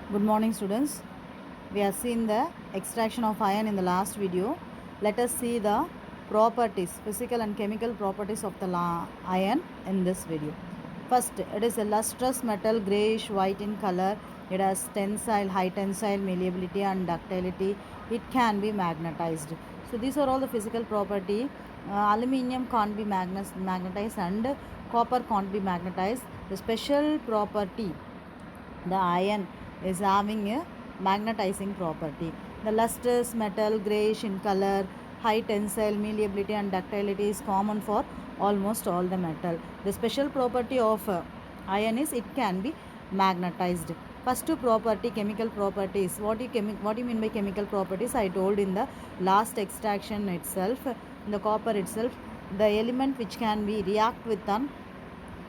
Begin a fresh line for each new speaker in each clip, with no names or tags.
Good morning, students. We have seen the extraction of iron in the last video. Let us see the properties, physical and chemical properties of the iron in this video. First, it is a lustrous metal, grayish white in color. It has tensile, high tensile, malleability and ductility. It can be magnetized. So these are all the physical property. Aluminium can't be magnetized and copper can't be magnetized. The special property, the iron is having a magnetizing property. The lustrous metal, grayish in color, high tensile, malleability and ductility is common for almost all the metal. The special property of iron is it can be magnetized. First property, chemical properties. What you mean by chemical properties? I told in the last extraction itself, in the copper itself, the element which can be react with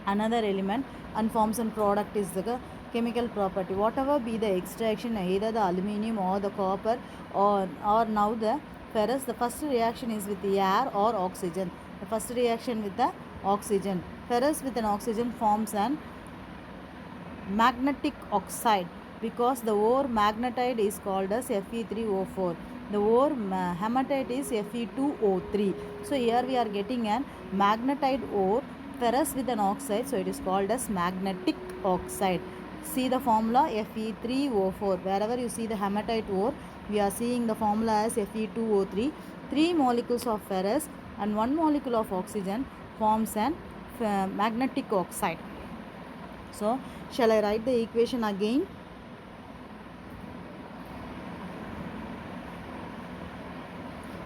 another element and forms and product is the chemical property. Whatever be the extraction, either the aluminium or the copper or now the ferrous, the first reaction is with the air or oxygen. The first reaction with the oxygen. Ferrous with an oxygen forms an magnetic oxide because the ore magnetite is called as Fe3O4. The ore hematite is Fe2O3. So here we are getting an magnetite ore ferrous with an oxide, so it is called as magnetic oxide. See the formula Fe3O4. Wherever you see the hematite ore, we are seeing the formula as Fe2O3. 3 molecules of ferrous and 1 molecule of oxygen forms an magnetic oxide. So shall I write the equation again?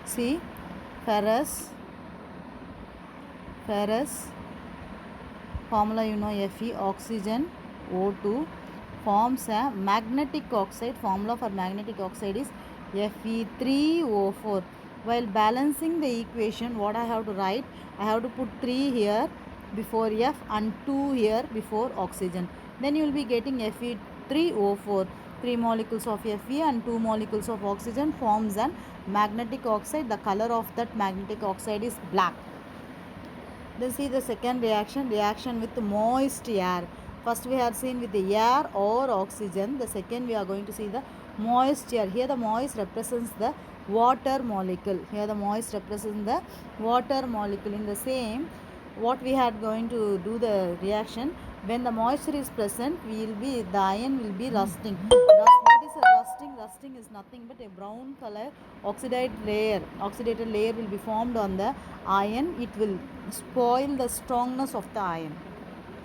See, ferrous formula you know, Fe, oxygen O2 forms a magnetic oxide. Formula for magnetic oxide is Fe3O4. While balancing the equation, what I have to write? I have to put 3 here before F and 2 here before oxygen. Then you will be getting Fe3O4. 3 molecules of Fe and 2 molecules of oxygen forms an magnetic oxide. The color of that magnetic oxide is black. Then see the second reaction with moist air. First we have seen with the air or oxygen. The second we are going to see the moist air. Here the moist represents the water molecule. Here the moist represents the water molecule. In the same, what we had going to do the reaction, when the moisture is present, the iron will be rusting. What is a rusting? Rusting is nothing but a brown color oxidated layer will be formed on the iron. It will spoil the strongness of the iron.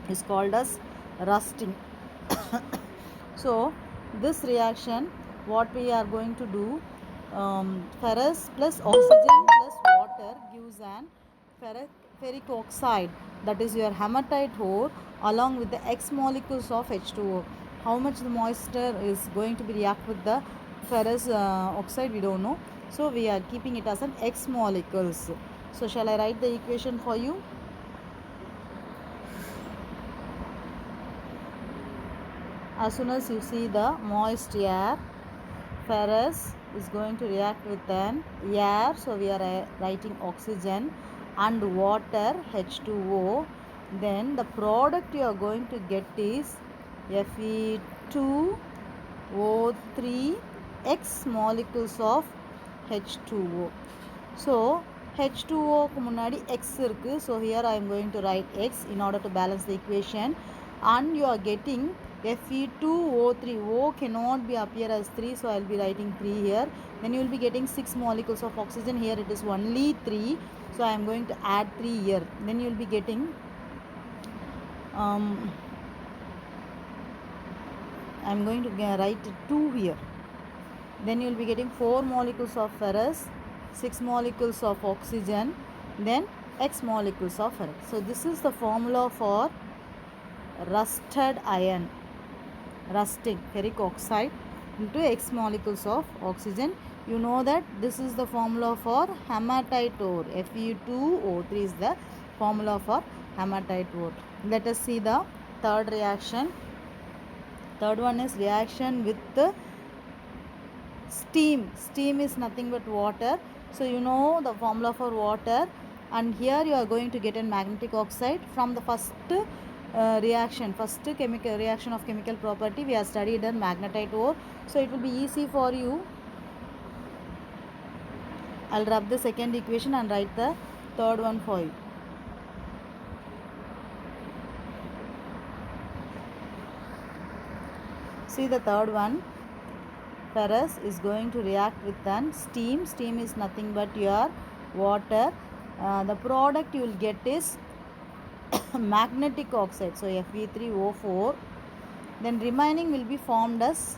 Is called as rusting. So this reaction, what we are going to do, ferrous plus oxygen plus water gives an ferric oxide, that is your hematite ore, along with the X molecules of H2O. How much the moisture is going to be react with the ferrous oxide, we don't know. So we are keeping it as an X molecules. So shall I write the equation for you? As soon as you see the moist air, ferrous is going to react with an air, so we are writing oxygen and water H2O. Then the product you are going to get is Fe2O3 X molecules of H2O. So H2O க்கு முன்னாடி X இருக்கு, so here I am going to write X in order to balance the equation, and you are getting Fe2O3. O cannot be appear as 3, so I will be writing 3 here. Then you will be getting 6 molecules of oxygen. Here it is only 3, so I am going to add 3 here. Then you will be getting I am going to write 2 here. Then you will be getting 4 molecules of ferrous, 6 molecules of oxygen, then X molecules of ferrous. So this is the formula for rusted iron. Rusting, ferric oxide into X molecules of oxygen. You know that this is the formula for hematite ore. Fe2O3 is the formula for hematite ore. Let us see the third reaction. Third one is reaction with steam. Steam is nothing but water. So you know the formula for water, and here you are going to get a magnetic oxide. From the first reaction, first chemical reaction of chemical property we have studied in magnetite ore, so it will be easy for you. I'll rub the second equation and write the third one for you. See the third one, ferrous is going to react with an steam. Steam is nothing but your water. The product you will get is magnetic oxide, so Fe3O4. Then remaining will be formed as,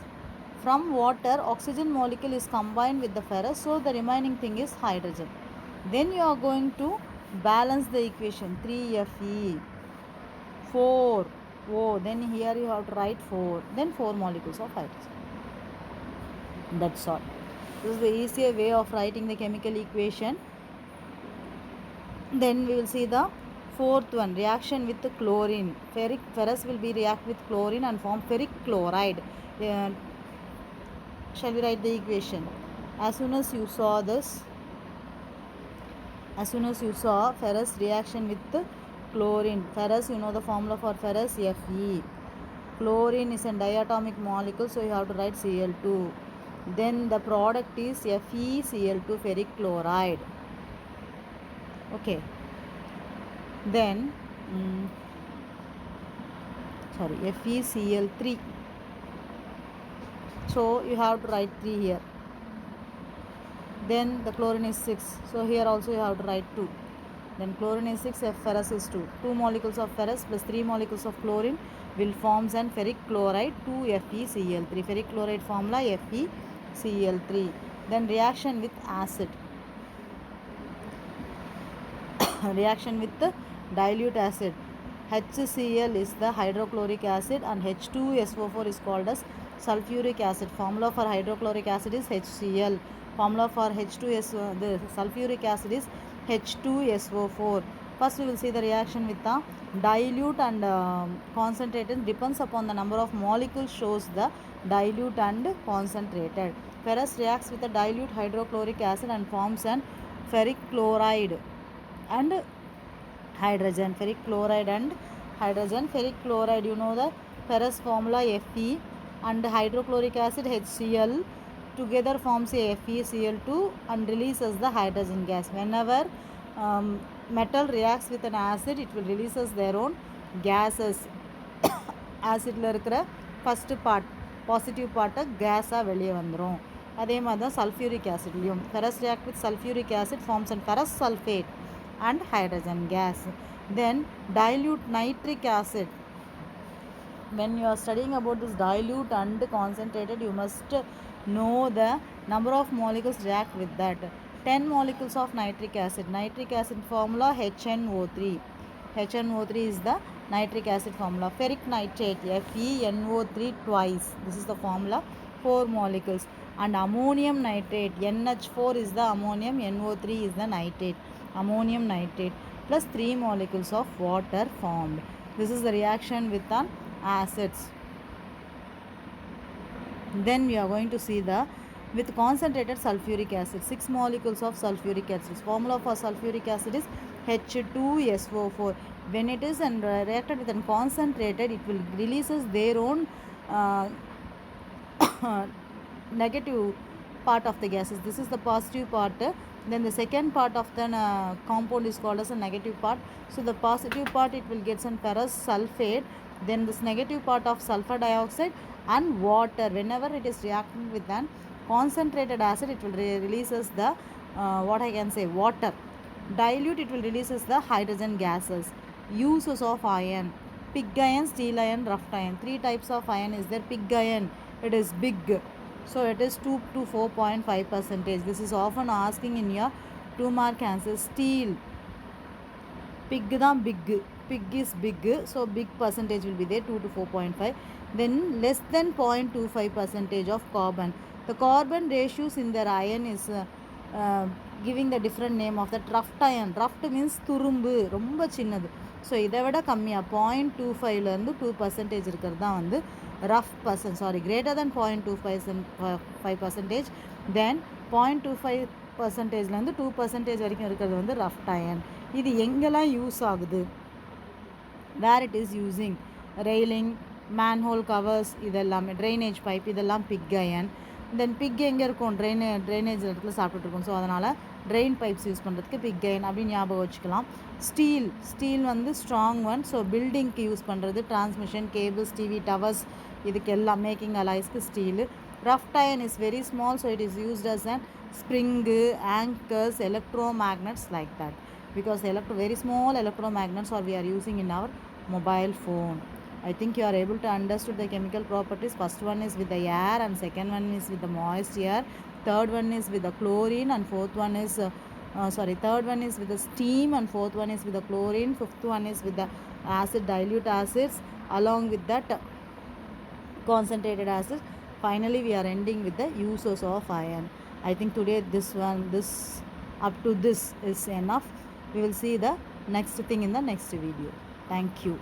from water oxygen molecule is combined with the ferrous, so the remaining thing is hydrogen. Then you are going to balance the equation, 3Fe 4 O, then here you have to write 4, then 4 molecules of hydrogen. That's all. This is the easier way of writing the chemical equation. Then we will see the fourth one, reaction with the chlorine. Ferrous will be react with chlorine and form ferric chloride. Shall we write the equation? As soon as you saw ferrous reaction with the chlorine, ferrous, you know the formula for ferrous, Fe. Chlorine is a diatomic molecule, so you have to write Cl2. Then the product is FeCl2 ferric chloride. Okay. Then FeCl3. So you have to write 3 here. Then the chlorine is 6. So here also you have to write 2. Then chlorine is 6, ferrous is 2. 2 molecules of ferrous plus 3 molecules of chlorine will form an ferric chloride 2FeCl3. Ferric chloride formula FeCl3. Then reaction with acid. Reaction with the dilute acid. HCl is the hydrochloric acid and H2SO4 is called as sulfuric acid. Formula for hydrochloric acid is HCl. Formula for the sulfuric acid is H2SO4. First we will see the reaction with the dilute and concentrated. Depends upon the number of molecules, shows the dilute and concentrated. Ferrous reacts with the dilute hydrochloric acid and forms an ferric chloride and hydrogen. Ferric chloride and hydrogen. Ferric chloride, you know the ferrous formula Fe and hydrochloric acid HCl together forms a FeCl2 and releases the hydrogen gas. Whenever metal reacts with an acid, it will releases their own gases. Acid la irukra first part positive part gas ah veliye vandrum. அதே மாதிரி தான் sulfuric acid லியும் ferrous react with sulfuric acid forms an ferrous sulfate and hydrogen gas. Then dilute nitric acid. When you are studying about this dilute and concentrated, you must know the number of molecules react with that. 10 molecules of nitric acid. Nitric acid formula HNO3. HNO3 is the nitric acid formula. Ferric nitrate FeNO3 twice. This is the formula. 4 molecules. And ammonium nitrate NH4 is the ammonium, NO3 is the nitrate. Ammonium nitrate plus 3 molecules of water formed. This is the reaction with the acids. Then we are going to see the with concentrated sulfuric acid, 6 molecules of sulfuric acid. Formula for sulfuric acid is H2SO4. When it is reacted with a concentrated, it will releases their own negative part of the gases. This is the positive part. Then the second part of the compound is called as a negative part. So the positive part, it will get some ferrous sulfate. Then this negative part of sulfur dioxide and water. Whenever it is reacting with an concentrated acid, it will releases the what I can say, water. Dilute, it will releases the hydrogen gases. Uses of iron: pig iron, steel iron, rough iron. 3 types of iron is there. Pig iron, it is big, so it is 2 to 4.5%. This is often asking in your 2 mark answer. Steel, pig தான் big, pig is big, so big percentage will be there, 2 to 4.5. Then less than 0.25% of carbon. The carbon ratios in their iron is giving the different name of that. Rough iron, rough means துரும்பு, ரொம்ப சின்னது. So இதை விட கம்மியாக 0.25லேருந்து 2% இருக்கிறது தான் வந்து rough percent, sorry greater than 0.25%. தென் 0.25%லேருந்து 2% வரைக்கும் இருக்கிறது வந்து ரஃப் அயன். இது எங்கெல்லாம் யூஸ் ஆகுது? where it is using railing, manhole covers, இதெல்லாமே drainage pipe இதெல்லாம் pig iron. தென் பிக் எங்கே இருக்கும் ட்ரைனேஜ் இடத்துல சாப்பிட்டுட்டு இருக்கும். ஸோ அதனால் ட்ரெயின் பைப்ஸ் யூஸ் பண்ணுறதுக்கு பிக் அயன் அப்படின்னு ஞாபகம் வச்சுக்கலாம். ஸ்டீல் வந்து ஸ்ட்ராங் ஒன். ஸோ பில்டிங்க்கு யூஸ் பண்ணுறது டிரான்ஸ்மிஷன் கேபிள்ஸ், டிவி டவர்ஸ், இதுக்கு எல்லாம் மேக்கிங் அலாய்ஸ்க்கு steel. Wrought iron is very small, so it is used as and spring, anchors, electromagnets like that, because very small electromagnets are we are using in our mobile phone. I think you are able to understand the chemical properties. First one is with the air and second one is with the moist air. Third one is with the chlorine and third one is with the steam and fourth one is with the chlorine. Fifth one is with the acid, dilute acids along with that concentrated acids. Finally we are ending with the uses of iron. I think today up to this is enough. We will see the next thing in the next video. Thank you.